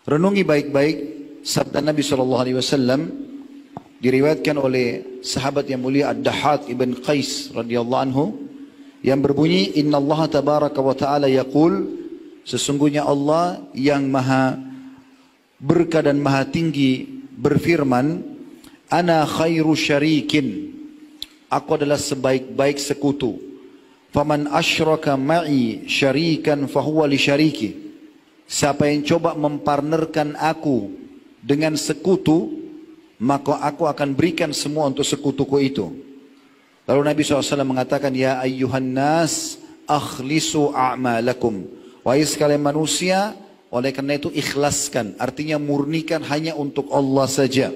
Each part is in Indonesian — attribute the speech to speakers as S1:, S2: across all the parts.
S1: Renungi baik-baik sabda Nabi SAW diriwayatkan oleh sahabat yang mulia Ad-Dahhak ibn Qais radhiyallahu anhu yang berbunyi, Inna Allah tabaraka wa ta'ala yaqul, sesungguhnya Allah yang maha berkah dan maha tinggi berfirman, Ana khairu syarikin, aku adalah sebaik-baik sekutu. Faman asyraka ma'i syarikan fahuwa li syariki. Siapa yang coba mempartnerkan aku dengan sekutu, maka aku akan berikan semua untuk sekutuku itu. Lalu Nabi SAW mengatakan, Ya ayyuhan nas, akhlisu a'malakum. Wahai sekalian manusia, oleh karena itu ikhlaskan. Artinya murnikan hanya untuk Allah saja.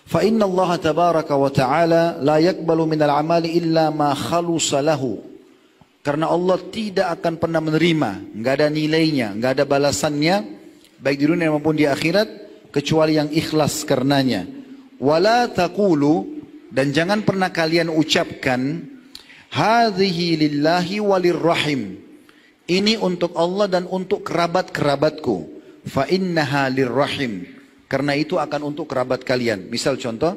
S1: Fa inna Allah tabaraka wa ta'ala la yakbalu minal amali illa ma khalusa lahu. Karena Allah tidak akan pernah menerima, nggak ada nilainya, nggak ada balasannya, baik di dunia maupun di akhirat, kecuali yang ikhlas karenanya. Wala taqulu, dan jangan pernah kalian ucapkan, hadhihi lillahi walirrahim, ini untuk Allah dan untuk kerabat-kerabatku. Fa innaha lirrahim, karena itu akan untuk kerabat kalian. Misal contoh,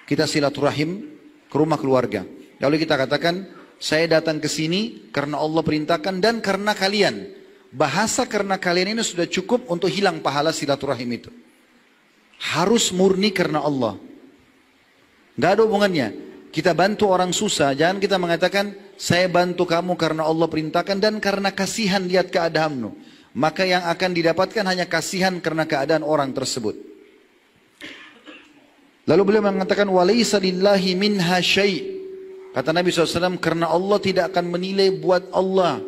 S1: kita silaturahim ke rumah keluarga. Lalu kita katakan, saya datang ke sini karena Allah perintahkan dan karena kalian. Bahasa karena kalian ini sudah cukup untuk hilang pahala silaturahim itu. Harus murni karena Allah. Nggak ada hubungannya. Kita bantu orang susah, jangan kita mengatakan, saya bantu kamu karena Allah perintahkan dan karena kasihan lihat keadaanmu. Maka yang akan didapatkan hanya kasihan karena keadaan orang tersebut. Lalu beliau mengatakan, walaysa lillahi minha syai'. Kata Nabi SAW, karena Allah tidak akan menilai buat Allah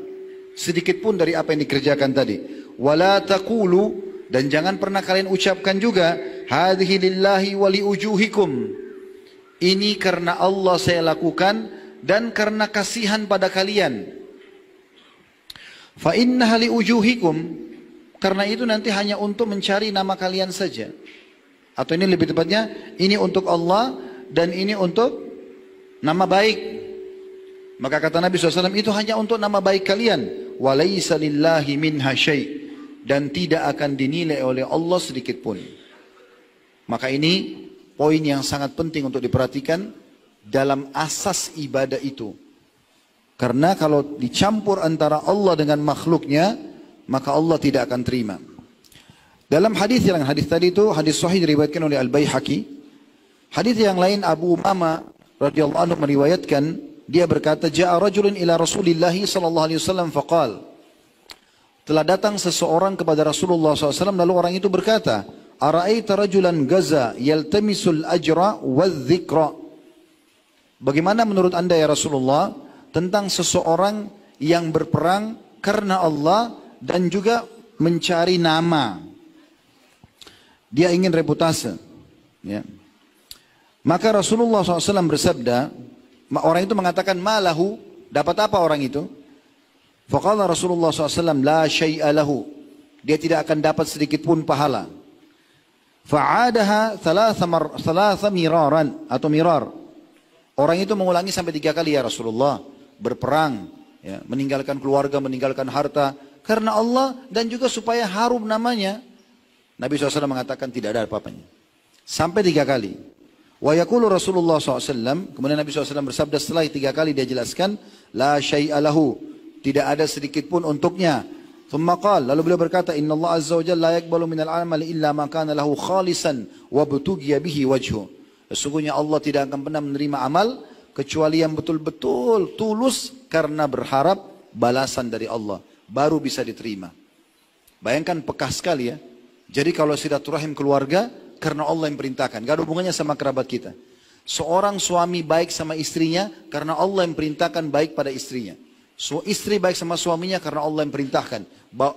S1: sedikit pun dari apa yang dikerjakan tadi. Wala taqulu, dan jangan pernah kalian ucapkan juga, hadhihi lillahi wa liujuhikum, ini karena Allah saya lakukan dan karena kasihan pada kalian. Fa innaha liujuhikum, karena itu nanti hanya untuk mencari nama kalian saja. Atau ini lebih tepatnya, ini untuk Allah dan ini untuk nama baik. Maka kata Nabi SAW, itu hanya untuk nama baik kalian. Walaysa lillahi minha syai', dan tidak akan dinilai oleh Allah sedikit pun. Maka ini poin yang sangat penting untuk diperhatikan dalam asas ibadah itu. Karena kalau dicampur antara Allah dengan makhluknya, maka Allah tidak akan terima. Dalam hadis yang hadis tadi itu hadis sahih diriwayatkan oleh Al-Baihaqi. Hadis yang lain Abu Umamah radhiyallahu anhu meriwayatkan, dia berkata, Ja'a rajulun ila Rasulillah sallallahu alaihi wasallam faqal, telah datang seseorang kepada Rasulullah SAW, lalu orang itu berkata, Ara'aita rajulan gaza yaltamisul ajra wadh-dhikra. Bagaimana menurut anda ya Rasulullah tentang seseorang yang berperang karena Allah dan juga mencari nama? Dia ingin reputasi, ya. Maka Rasulullah SAW bersabda, orang itu mengatakan, malahu, dapat apa orang itu? Faqala Rasulullah SAW, la syai'a lahu, dia tidak akan dapat sedikit pun pahala. Fa'adaha thalatha miraran, atau mirar. Orang itu mengulangi sampai 3 kali, ya Rasulullah, berperang, ya, meninggalkan keluarga, meninggalkan harta, karena Allah dan juga supaya harum namanya. Nabi SAW mengatakan tidak ada apa-apanya. Sampai 3 kali. Wa yaqulu Rasulullah SAW, kemudian Nabi SAW bersabda setelah 3 kali dia jelaskan, la syai'a lahu, tidak ada sedikit pun untuknya. Thumma qala, lalu beliau berkata, Inna Allah azza wa jalla la yakbalu minal amali illa ma kana lahu khalisan wa butughiya bihi wajhu. Sesungguhnya Allah tidak akan pernah menerima amal kecuali yang betul-betul tulus karena berharap balasan dari Allah, baru bisa diterima. Bayangkan pekah sekali ya. Jadi kalau silaturahim keluarga karena Allah yang perintahkan, gak ada hubungannya sama kerabat kita. Seorang suami baik sama istrinya karena Allah yang perintahkan baik pada istrinya. Istri baik sama suaminya karena Allah yang perintahkan.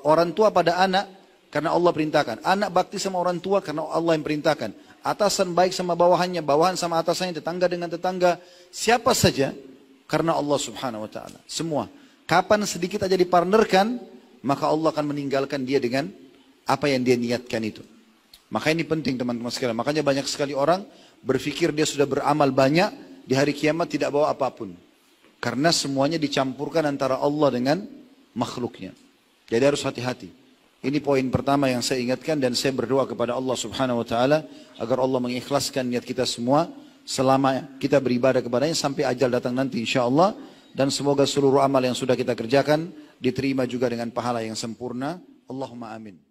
S1: Orang tua pada anak karena Allah perintahkan. Anak bakti sama orang tua karena Allah yang perintahkan. Atasan baik sama bawahannya, bawahan sama atasannya, tetangga dengan tetangga. Siapa saja karena Allah subhanahu wa ta'ala. Semua. Kapan sedikit aja dipartnerkan, maka Allah akan meninggalkan dia dengan apa yang dia niatkan itu. Maka ini penting teman-teman sekalian. Makanya banyak sekali orang berpikir dia sudah beramal banyak, di hari kiamat tidak bawa apapun. Karena semuanya dicampurkan antara Allah dengan makhluknya. Jadi harus hati-hati. Ini poin pertama yang saya ingatkan dan saya berdoa kepada Allah Subhanahu wa taala agar Allah mengikhlaskan niat kita semua selama kita beribadah kepadanya sampai ajal datang nanti insyaallah, dan semoga seluruh amal yang sudah kita kerjakan diterima juga dengan pahala yang sempurna. Allahumma amin.